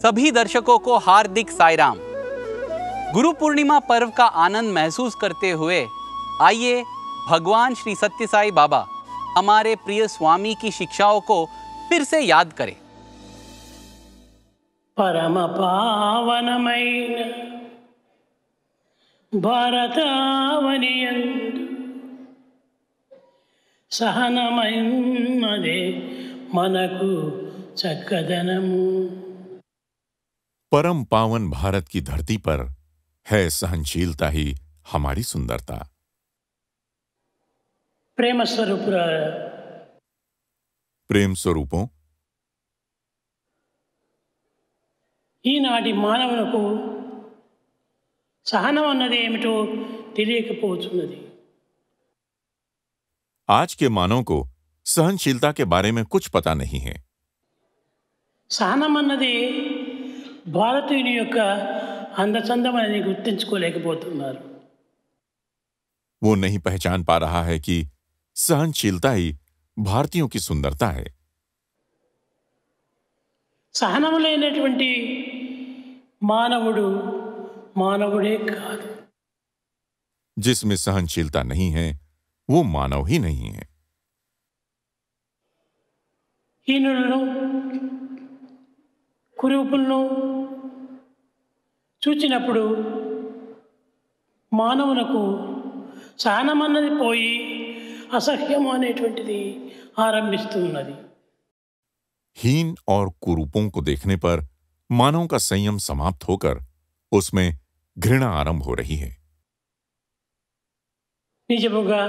सभी दर्शकों को हार्दिक साईराम। गुरु पूर्णिमा पर्व का आनंद महसूस करते हुए आइए भगवान श्री सत्य साई बाबा हमारे प्रिय स्वामी की शिक्षाओं को फिर से याद करें। परम पावनमैन भारतावनियंदु सहनमयमदे मनकु चक्कदनमु। परम पावन भारत की धरती पर है सहनशीलता ही हमारी सुंदरता। प्रेम स्वरूपुलारा, प्रेम स्वरूपों, ఈనాటి మానవులకు సహనం అన్నది ఏమిటో తెలియకపోతున్నది। आज के मानव को सहनशीलता के बारे में कुछ पता नहीं है। సహనం అన్నది భారతీయుని యొక్క అందచందమని గుర్తించుకోలేకపోతున్నారు। वो नहीं पहचान पा रहा है कि सहनशीलता ही भारतीयों की सुंदरता है। సహనం లేనటువంటి మానవుడు మానవుడే కాదు। जिसमें सहनशीलता नहीं है वो मानव ही नहीं है। హీనులను కురూపులను చూచినప్పుడు మానవునకు సహనం అన్నది పోయి అసహ్యం అనేటువంటిది ఆరంభిస్తున్నది। हीन और कुरूपों को देखने पर मानव का संयम समाप्त होकर उसमें घृणा आरंभ हो रही है। నిజముగా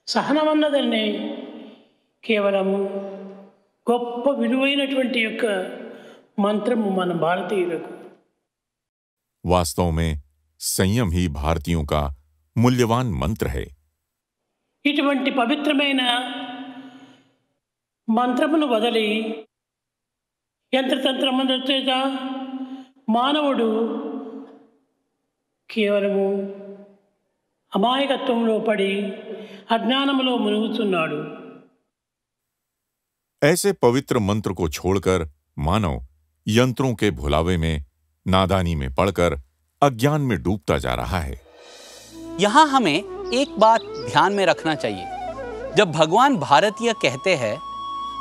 సహనం అన్నదని కేవలము గొప్ప విలువైనటువంటి యొక్క మంత్రము మన భారతీయులకు। वास्तव में संयम ही भारतीयों का मूल्यवान मंत्र है। ఇటువంటి పవిత్రమైన మంత్రమును వదిలి యంత్రతంత్రముల చేత మానవుడు కేవలము అమాయకత్వంలో పడి అజ్ఞానములో మునుగుతున్నాడు। ऐसे पवित्र मंत्र को छोड़कर मानव यंत्रों के भुलावे में, नादानी में पड़कर अज्ञान में डूबता जा रहा है। यहाँ हमें एक बात ध्यान में रखना चाहिए। जब भगवान भारतीय कहते हैं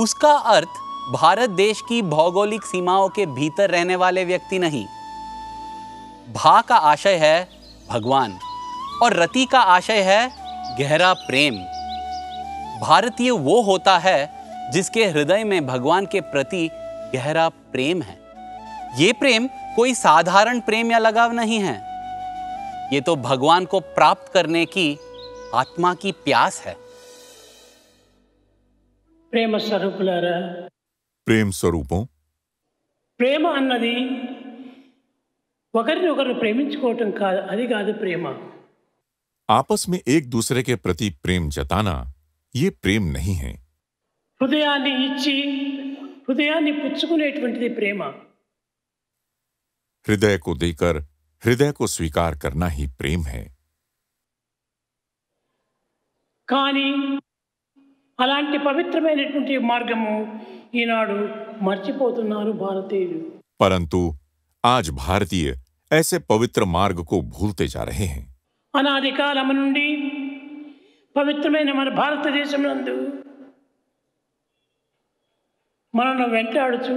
उसका अर्थ भारत देश की भौगोलिक सीमाओं के भीतर रहने वाले व्यक्ति नहीं। भा का आशय है भगवान और रति का आशय है गहरा प्रेम। भारतीय वो होता है जिसके हृदय में भगवान के प्रति गहरा प्रेम है। ये प्रेम कोई साधारण प्रेम या लगाव नहीं है, ये तो भगवान को प्राप्त करने की आत्मा की प्यास है। ప్రేమ స్వరూపులారా, प्रेम स्वरूपों, ప్రేమ అన్నది ఒకరినొకరు ప్రేమించుకోవటం కాదు, అది కాదు ప్రేమ। आपस में एक दूसरे के प्रति प्रेम जताना ये प्रेम नहीं है। హృదయాన్ని ఇచ్చి హృదయాన్ని పుచ్చుకునేటువంటిది ప్రేమ। हृदय को देकर हृदय को स्वीकार करना ही प्रेम है। కానీ అలాంటి పవిత్రమైనటువంటి మార్గము ఈనాడు మర్చిపోతున్నారు భారతీయులు। परंतु आज भारतीय ऐसे पवित्र मार्ग को भूलते जा रहे हैं। అనాది కాలము నుండి పవిత్రమైన మన భారతదేశం నందు మనను వెంటాడుచు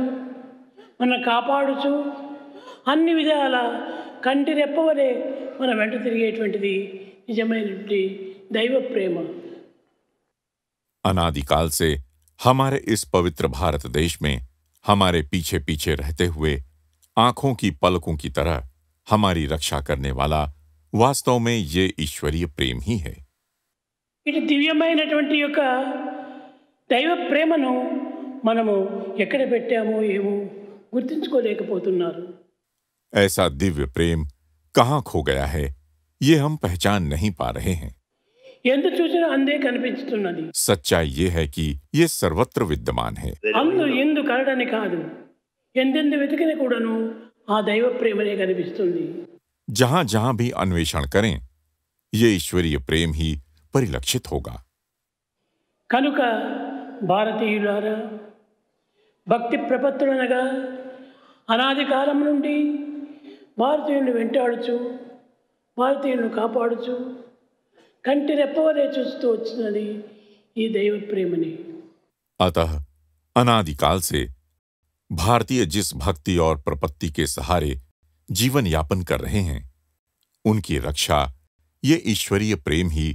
మన కాపాడుచు అన్ని విధాల కంటి రెప్పవలే మన వెంట తిరిగేటువంటిది నిజమైనటువంటి దైవ ప్రేమ। अनादिकाल से हमारे इस पवित्र भारत देश में हमारे पीछे पीछे रहते हुए आंखों की पलकों की तरह हमारी रक्षा करने वाला वास्तव में ये ईश्वरीय प्रेम ही है। ఇటు దివ్యమైనటువంటి యొక్క దైవ ప్రేమను మనము ఎక్కడ పెట్టామో ఏమో గుర్తించుకోలేకపోతున్నారు। ऐसा दिव्य प्रेम कहाँ खो गया है ये हम पहचान नहीं पा रहे हैं। ఎందు చూసినా అందే కనిపిస్తున్నది। सच्चाई ये है कि ये सर्वत्र विद्यमान है। అందు ఎందు కలడని కాదు, ఎందెందు వెతికిన కూడాను ఆ దైవ ప్రేమనే కనిపిస్తుంది। जहां जहां भी अन्वेषण करें ये ईश्वरीय प्रेम ही परिलक्षित होगा। కనుక భారతీయులారా, భక్తి ప్రపత్తులనగా అనాది కాలం నుండి భారతీయులను వెంటాడుచు భారతీయులను కాపాడుచు కంటి రెప్పవలే చూస్తూ వచ్చినది ఈ దైవ ప్రేమని. अतः अनादिकाल से भारतीय जिस भक्ति और प्रपत्ति के सहारे जीवन यापन कर रहे हैं, उनकी रक्षा ये ईश्वरीय प्रेम ही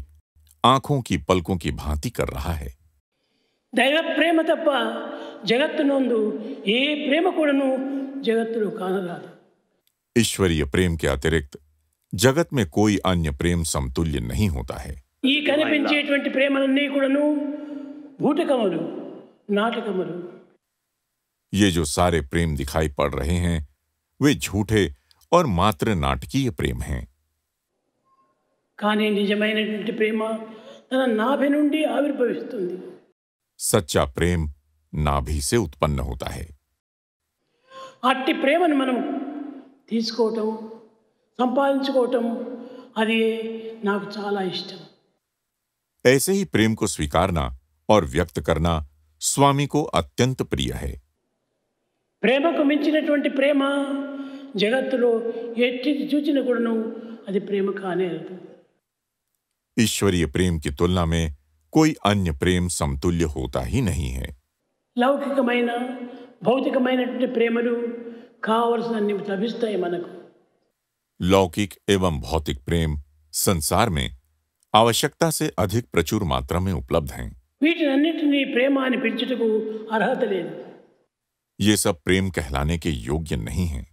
आंखों की पलकों की भांति कर रहा है. దైవ ప్రేమ తప్ప జగత్తునందు ఏ ప్రేమ కూడాను జగత్తులో కానరాదు. ईश्वरीय प्रेम के अतिरिक्त जगत में कोई अन्य प्रेम समतुल्य नहीं होता है. ఈ కనిపించేటువంటి ప్రేమలన్నీ కూడాను భూతకములు, నాటకములు. ये जो सारे प्रेम दिखाई पड़ रहे हैं वे झूठे और मात्र नाटकीय प्रेम हैं. కానీ నిజమైనటువంటి ప్రేమ తన నాభి నుండి ఆవిర్భవిస్తుంది. सच्चा प्रेम नाभि से उत्पन्न होता है. అట్టి ప్రేమను మనం తీసుకోవటం, సంపాదించుకోవటం అది నాకు చాలా ఇష్టం. ऐसे ही प्रेम को स्वीकारना और व्यक्त करना स्वामी को अत्यंत प्रिय है. ప్రేమకు మించినటువంటి ప్రేమ జగత్తులో ఎట్టిది చూచిన కూడాను అది ప్రేమ కానేరదు. ईश्वरीय प्रेम की तुलना में कोई अन्य प्रेम समतुल्य होता ही नहीं है. లౌకికమైన భౌతికమైనటువంటి ప్రేమలు కావలసినన్ని లభిస్తాయి మనకు. लौकिक एवं भौतिक प्रेम संसार में आवश्यकता से अधिक प्रचुर मात्रा में उपलब्ध हैं. వీటినన్నిటినీ ప్రేమ అని పిలుచుటకు అర్హత లేదు. ये सब प्रेम कहलाने के योग्य नहीं हैं.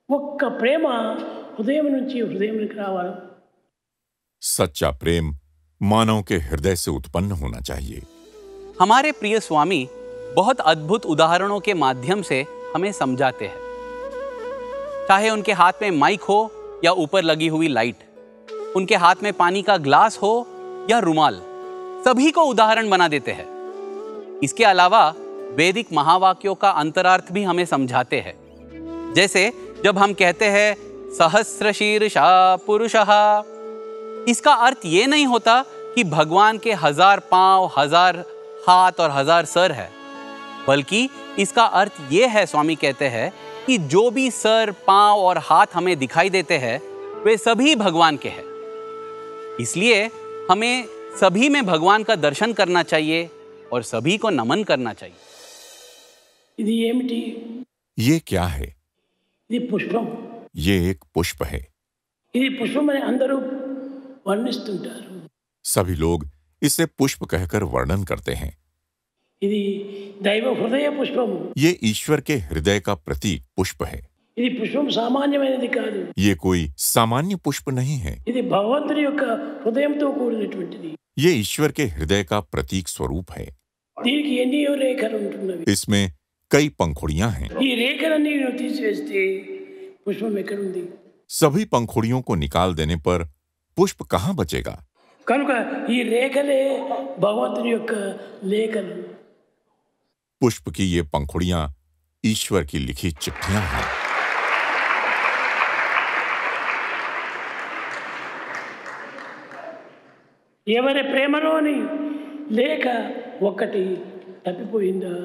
ఒక్క ప్రేమ హృదయం నుంచి హృదయానికి రావాలి. सच्चा प्रेम मानव के हृदय से उत्पन्न होना चाहिए. हमारे प्रिय स्वामी बहुत अद्भुत उदाहरणों के माध्यम से हमें समझाते हैं. चाहे उनके हाथ में माइक हो या ऊपर लगी हुई लाइट, उनके हाथ में पानी का ग्लास हो या रुमाल, सभी को उदाहरण बना देते हैं. इसके अलावा वैदिक महावाक्यों का अंतरार्थ भी हमें समझाते हैं. जैसे जब हम कहते हैं सहस्रशीर्षा पुरुषः, इसका अर्थ ये नहीं होता कि भगवान के 1000 पांव, 1000 हाथ और 1000 सर है, बल्कि इसका अर्थ ये है, स्वामी कहते हैं, कि जो भी सर, पांव और हाथ हमें दिखाई देते हैं वे सभी भगवान के हैं. इसलिए हमें सभी में भगवान का दर्शन करना चाहिए और सभी को नमन करना चाहिए. ఇది ఏమిటి? ये क्या है? ఇది పుష్పం. ये एक पुष्प है. ఇది పుష్పం అని అందరూ వర్ణిస్తుంటారు. सभी लोग इसे पुष्प कहकर वर्णन करते हैं. ఇది దైవ హృదయ పుష్పము. ये ईश्वर के हृदय का प्रतीक पुष्प है. ఇది పుష్పం సామాన్యమైనది కాదు. ये कोई सामान्य पुष्प नहीं है. ఇది భగవంతుని యొక్క హృదయంతో కూడినటువంటిది. ये ईश्वर के हृदय का प्रतीक स्वरूप है. దీనికి ఎన్ని రేఖలు ఉంటున్నవి. इसमें कई पंखुड़ियां हैं. ఈ రేఖలన్నీ తీసివేస్తే పుష్పం ఎక్కడుంది? सभी पंखुड़ियों को निकाल देने पर पुष्प कहाँ बचेगा? కనుక ఈ రేఖలే భగవంతుని యొక్క లేఖలు. पुष्प की ये पंखुड़ियां ईश्वर की लिखी चिट्ठियां हैं. ఎవరి ప్రేమలోని లేఖ ఒక్కటి తప్పిపోయిందా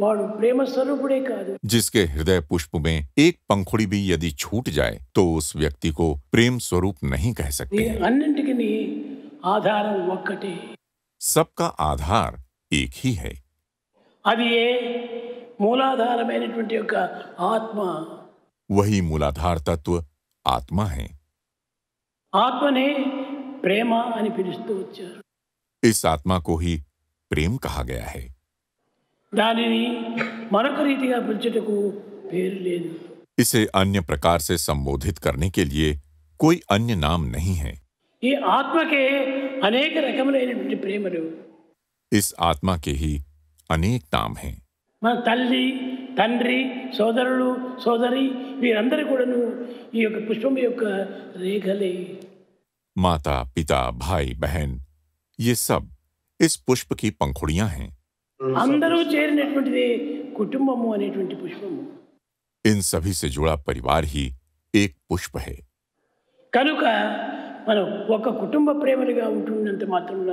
వాడు ప్రేమ స్వరూపుడే కాదు. जिसके हृदय पुष्प में एक पंखुड़ी भी यदि छूट जाए तो उस व्यक्ति को प्रेम स्वरूप नहीं कह सकते हैं. అన్నింటికి ఆధారం ఒక్కటే. सबका आधार एक ही है. అది ఏ మూలాధారమైనటువంటి యొక్క ఆత్మ. वही मूलाधार तत्व आत्मा है. ఆత్మనే ప్రేమ అని పిలుస్తూ వచ్చారు. इस आत्मा को ही प्रेम कहा गया है. దానిని మరొక రీతిగా పిలుచుటకు పేరు లేదు. इसे अन्य प्रकार से संबोधित करने के लिए कोई अन्य नाम नहीं है. ఈ ఆత్మకే అనేక రకములైనటువంటి ప్రేమలు. इस आत्मा के ही अनेक नाम हैं. మన తల్లి, తండ్రి, సోదరుడు, సోదరి వీరందరూ కూడాను ఈ యొక్క పుష్పం యొక్క రేఖలే. माता, पिता, भाई, बहन ये सब इस पुष्प की पंखुड़ियां हैं. అందరూ చేరినటువంటిదే కుటుంబము అనేటువంటి పుష్పము. इन सभी से जुड़ा परिवार ही एक पुष्प है. కనుక మనం ఒక కుటుంబ ప్రేమలుగా ఉంటున్నంత మాత్రమున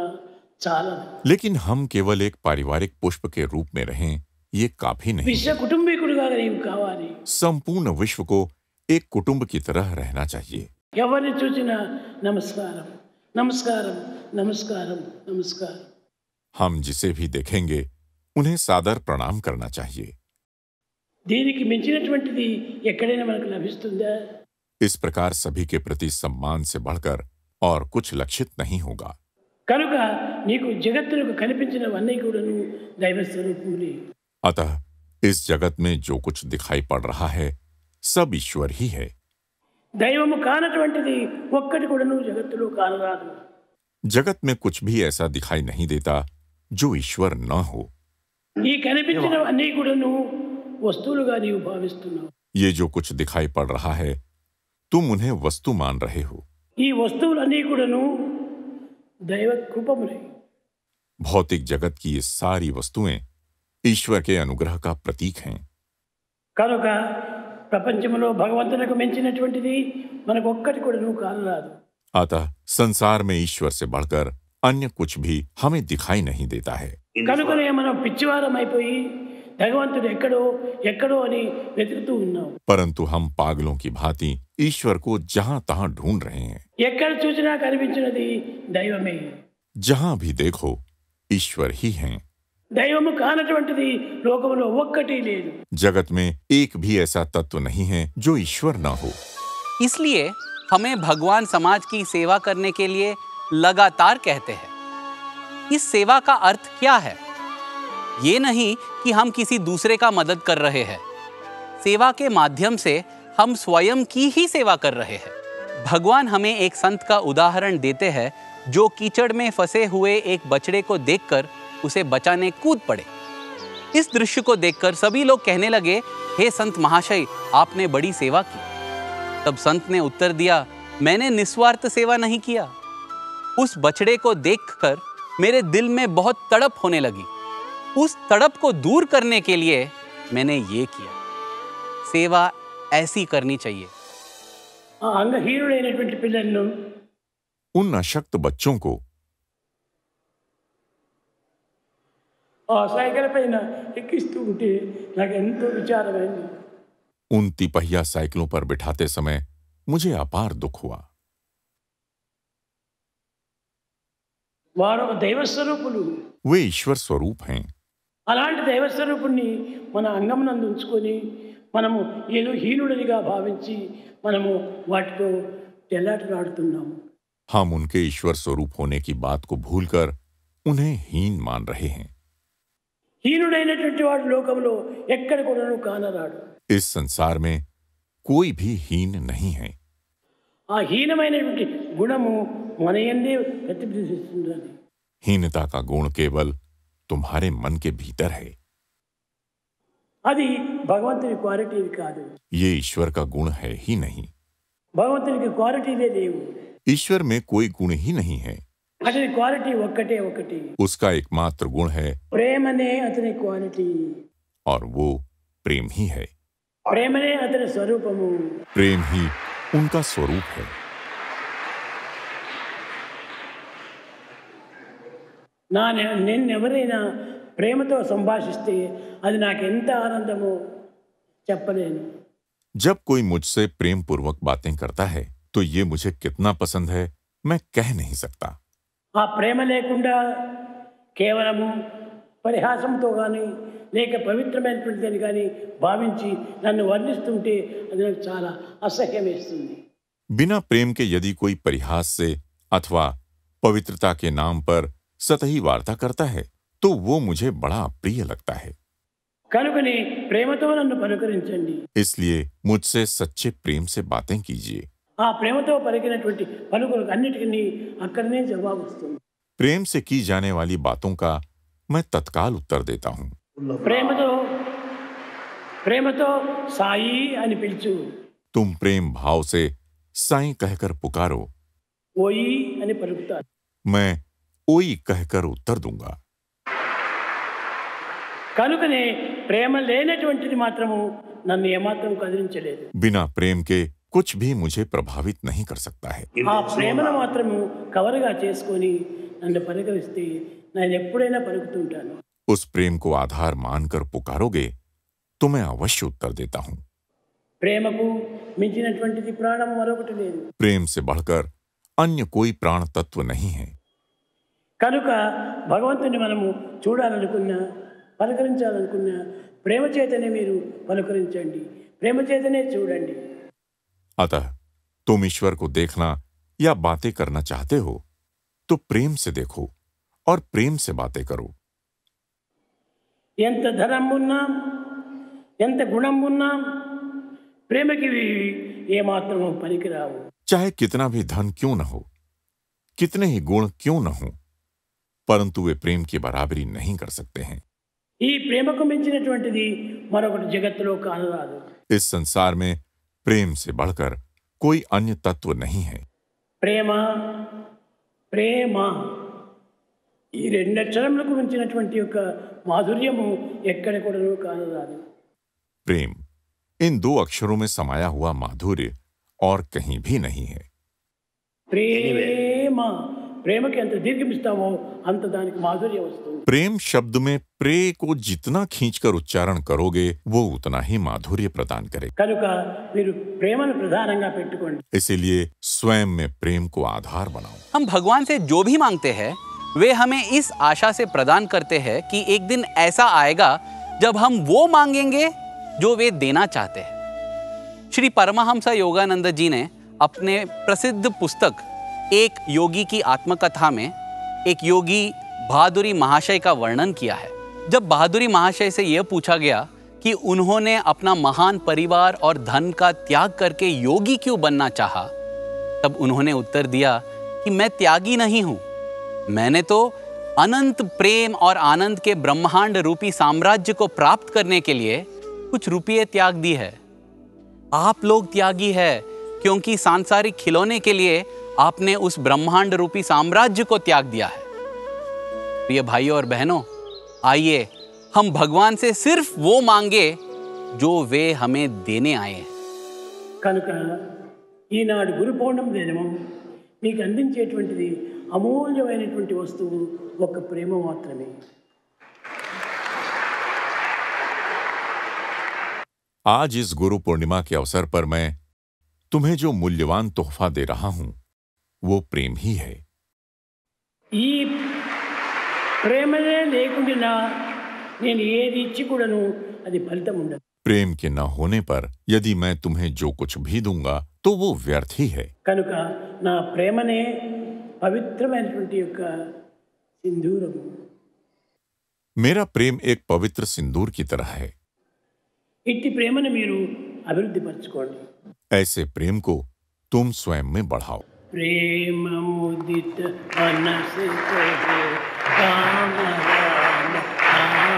చాలదు. लेकिन हम केवल एक पारिवारिक पुष्प के रूप में रहें ये काफी नहीं. విశ్వ కుటుంబీకుడుగా నీవు కావాలి. संपूर्ण विश्व को एक कुटुंब की तरह रहना चाहिए. ఎవరిని చూసినా నమస్కారం, నమస్కారం, నమస్కారం, నమస్కారం. हम जिसे भी देखेंगे उन्हें सादर प्रणाम करना चाहिए. దీనికి మించినటువంటిది ఎక్కడైనా మనకు లభిస్తుందా? इस प्रकार सभी के प्रति सम्मान से बढ़कर और कुछ लक्षित नहीं होगा. కనుక నీకు జగత్తులకు కనిపించినవన్నీ కూడాను దైవ స్వరూపములే. अतः इस जगत में जो कुछ दिखाई पड़ रहा है सब ईश्वर ही है. దైవము కానటువంటిది ఒక్కటి కూడాను జగత్తులో కానరాదు. जगत में कुछ भी ऐसा दिखाई नहीं देता जो ईश्वर न हो. ఈ కనిపించినవన్నీ కూడాను వస్తువులుగా నీవు భావిస్తున్నావు. ये जो कुछ दिखाई पड़ रहा है तुम उन्हें वस्तु मान रहे हो. ఈ వస్తువులన్నీ కూడాను దైవ కృపములే. भौतिक जगत की ये सारी वस्तुएं ईश्वर के अनुग्रह का प्रतीक हैं. కనుక ప్రపంచంలో భగవంతునికి మించినటువంటిది మనకు ఒక్కటి కూడాను కానరాదు. अतः संसार में ईश्वर से बढ़कर अन्य कुछ भी हमें दिखाई नहीं देता है. కనుకనే మనం పిచ్చివారం అయిపోయి భగవంతుడు ఎక్కడో ఎక్కడో అని వెతుకుతూ ఉన్నాం. परंतु हम पागलों की भांति ईश्वर को जहां तहां ढूंढ रहे हैं. ఎక్కడ చూసినా కనిపించినది దైవమే. जहां भी देखो ईश्वर ही हैं. దైవము కానటువంటిది లోకంలో ఒక్కటి లేదు. जगत में एक भी ऐसा तत्व नहीं है जो ईश्वर न हो. इसलिए हमें भगवान समाज की सेवा करने के लिए लगातार कहते हैं. इस सेवा का अर्थ क्या है? ये नहीं कि हम किसी दूसरे का मदद कर रहे हैं. सेवा के माध्यम से हम स्वयं की ही सेवा कर रहे हैं. भगवान हमें एक संत का उदाहरण देते हैं जो कीचड़ में फंसे हुए एक बछड़े को देखकर उसे बचाने कूद पड़े. इस दृश्य को देखकर सभी लोग कहने लगे, हे संत महाशय, आपने बड़ी सेवा की. तब संत ने उत्तर दिया, मैंने निस्वार्थ सेवा नहीं किया. उस बछड़े को देखकर मेरे दिल में बहुत तड़प होने लगी. उस तड़प को दूर करने के लिए मैंने ये किया. सेवा ऐसी करनी चाहिए. ఆ అంగహీనుడైనటువంటి పిల్లలను उन अशक्त बच्चों को ఆ సైకిల్ పైన ఎక్కిస్తూ ఉంటే నాకు ఎంతో విచారమైంది. उन तिपहिया साइकिलों पर बिठाते समय मुझे अपार दुख हुआ. వారు దైవ స్వరూపులు. वे ईश्वर स्वरूप हैं. అలాంటి దైవ స్వరూపుణ్ణి మన అంగమునందు ఉంచుకొని మనము ఏదో హీనుడిగా భావించి మనము వాటితో చెల్లాటలాడుతున్నాము. हम उनके ईश्वर स्वरूप होने की बात को भूलकर उन्हें हीन मान रहे हैं. హీనుడైనటువంటి వాడు లోకంలో ఎక్కడ కూడాను కానరాడు. इस संसार में कोई भी हीन नहीं है. ఆ హీనమైనటువంటి గుణము మన యందే ప్రతిబింబిస్తున్నది. हीनता का गुण केवल तुम्हारे मन के भीतर है. అది భగవంతుని క్వాలిటీ కాదు. ये ईश्वर का गुण है ही नहीं. భగవంతునికి క్వాలిటీలే లేవు. ईश्वर में कोई गुण ही नहीं है. అతని క్వాలిటీ ఒక్కటే ఒకటి. उसका एकमात्र गुण है ప్రేమనే అతని క్వాలిటీ. और वो प्रेम ही है. ప్రేమనే అతని స్వరూపము. प्रेम ही उनका स्वरूप है. నిన్నెవరైనా ప్రేమతో సంభాషిస్తే అది నాకు ఎంత ఆనందమో చెప్పలేను. जब कोई मुझसे प्रेम पूर्वक बातें करता है तो ये मुझे कितना पसंद है मैं कह नहीं सकता. ఆ ప్రేమ లేకుండా కేవలము పరిహాసంతో కానీ లేక పవిత్రమైనటువంటిదని కానీ భావించి నన్ను వర్ణిస్తుంటే అది నాకు చాలా అసహ్యం వేస్తుంది. बिना प्रेम के यदि कोई परिहास से अथवा पवित्रता के नाम पर सतही वार्ता करता है तो वो मुझे बड़ा अप्रिय लगता है. కనుకని ప్రేమతో నన్ను పలుకరించండి. इसलिए मुझसे सच्चे प्रेम से बातें कीजिए. ఆ ప్రేమతో పలికినటువంటి పలుకులకు అన్నిటికీ అక్కడనే జవాబు వస్తుంది. प्रेम से की जाने वाली बातों का मैं तत्काल उत्तर देता हूँ. ప్రేమతో ప్రేమతో సాయి అని పిలుచు. तुम प्रेम भाव से साईं कहकर पुकारो. ఓయి అని పలుకుతారు. मैं ओई कहकर उत्तर दूंगा. కనుకనే ప్రేమ లేనటువంటిది మాత్రము నన్ను ఏమాత్రం కదిలించలేదు. बिना प्रेम के कुछ भी मुझे प्रभावित नहीं कर सकता है. ఆ ప్రేమను మాత్రము కవరుగా చేసుకొని నన్ను పలకరిస్తే నేను ఎప్పుడైనా పలుకుతుంటాను. उस प्रेम को आधार मानकर पुकारोगे तो मैं अवश्य उत्तर देता हूं। ప్రేమకు మించినటువంటిది ప్రాణం మరొకటి లేదు. प्रेम से बढ़कर अन्य कोई प्राण तत्व नहीं है। కనుక భగవంతుని మనము చూడాలనుకున్నా పలకరించాలనుకున్నా ప్రేమ చేతనే మీరు పలకరించండి, ప్రేమ చేతనే చూడండి. अतः तुम ईश्वर को देखना या बातें करना चाहते हो तो प्रेम से देखो और प्रेम से बातें करो। ఎంత ధనం ఉన్నా ఎంత గుణం ఉన్నా ప్రేమకి ఏమాత్రం పనికిరావు. चाहे कितना भी धन क्यों न हो, कितने ही गुण क्यों न हो, परंतु वे प्रेम की बराबरी नहीं कर सकते हैं। ఈ ప్రేమకు మించినటువంటిది మరొకటి జగత్తులో కానరాదు. इस संसार में प्रेम से बढ़कर कोई अन्य तत्व नहीं है। ప్రేమ ప్రేమ ఈ రెండు అక్షరములకు మించినటువంటి యొక్క మాధుర్యము ఎక్కడ కూడా కానరాదు. प्रेम इन दो अक्षरों में समाया हुआ माधुर्य और कहीं भी नहीं है। ప్రేమ ప్రేమకి ఎంత దీర్ఘమిస్తావో అంత దానికి మాధుర్యం వస్తుంది. प्रेम शब्द में प्रे को जितना खींचकर उच्चारण करोगे वो उतना ही माधुर्य प्रदान करेगा। కనుక మీరు ప్రేమను ప్రధానంగా పెట్టుకోండి. इसीलिए स्वयं में प्रेम को आधार बनाओ। हम भगवान से जो भी मांगते हैं वे हमें इस आशा से प्रदान करते हैं कि एक दिन ऐसा आएगा जब हम वो मांगेंगे जो वे देना चाहते हैं। श्री परमहंस योगानंद जी ने अपने प्रसिद्ध पुस्तक एक योगी की आत्मकथा में एक योगी बहादुरी महाशय का वर्णन किया है। जब बहादुरी महाशय से यह पूछा गया कि उन्होंने अपना महान परिवार और धन का त्याग करके योगी क्यों बनना चाहा, तब उन्होंने उत्तर दिया कि मैं त्यागी नहीं हूं, मैंने तो अनंत प्रेम और आनंद के ब्रह्मांड रूपी साम्राज्य को प्राप्त करने के लिए कुछ रुपये त्याग दी है। आप लोग त्यागी है क्योंकि सांसारिक खिलौने के लिए आपने उस ब्रह्मांड रूपी साम्राज्य को त्याग दिया है। प्रिय भाइयों और बहनों, आइए हम भगवान से सिर्फ वो मांगे जो वे हमें देने आए हैं। కనుక ఈనాడు గురు పౌర్ణమి దినము మీకు అందించేటువంటిది అమూల్యమైనటువంటి వస్తువు ఒక ప్రేమ మాత్రమే. आज इस गुरु पूर्णिमा के अवसर पर मैं तुम्हें जो मूल्यवान तोहफा दे रहा हूं वो प्रेम ही है। ఈ ప్రేమనే లేకుండా నేను ఏది ఇచ్చి కూడాను అది ఫలితం ఉండదు. प्रेम के न होने पर यदि मैं तुम्हें जो कुछ भी दूंगा तो वो व्यर्थ ही है। కనుక నా ప్రేమనే పవిత్రమైనటువంటి యొక్క సింధూరము. मेरा प्रेम एक पवित्र सिंदूर की तरह है। ఇట్టి ప్రేమను మీరు అభివృద్ధి పరచుకోండి. ऐसे प्रेम को तुम स्वयं में बढ़ाओ। प्रेम मुदित मनस कहे राम राम राम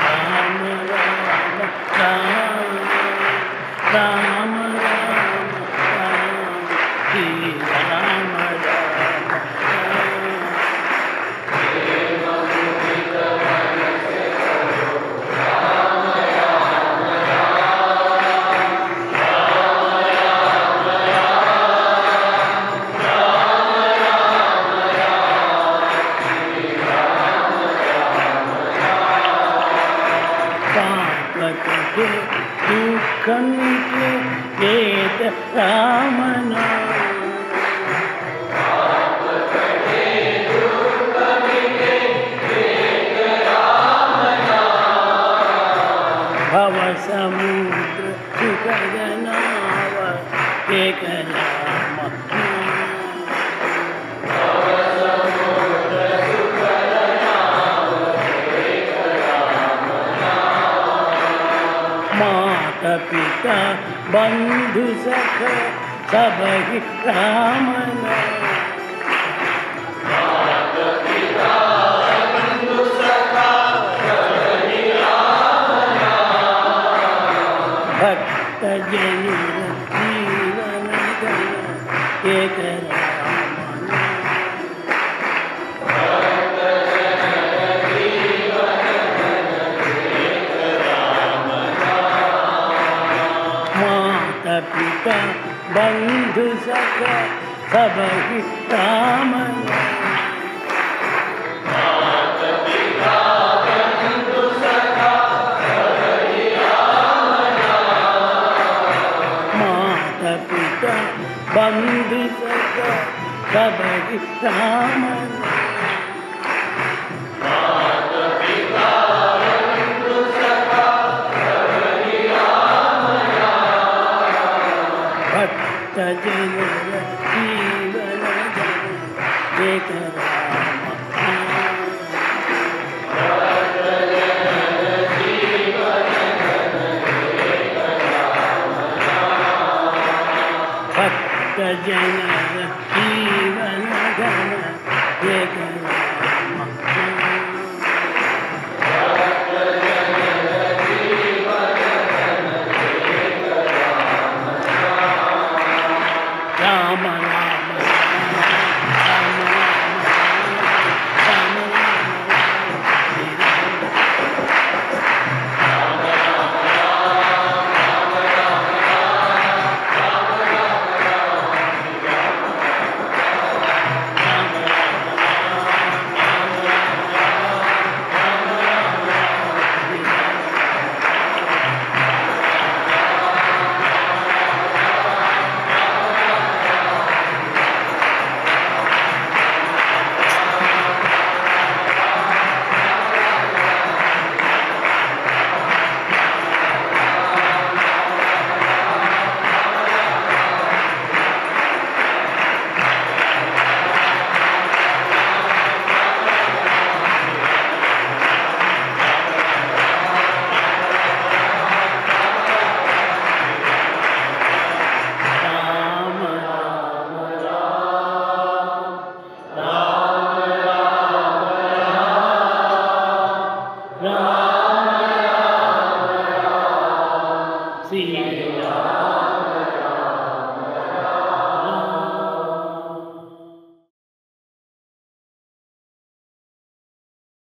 राम राम राम राम राम भव समुद्र सुखद नाव एक राम माता पिता बंधु सख सब ही राम नाम। भक्त जन जीवन धन एक राम माता पिता बंधु सखा सब ही राम सबहि राम भक्त जन जीवन जन एक भक्त जन जीवन जन एक राम राम श्री राम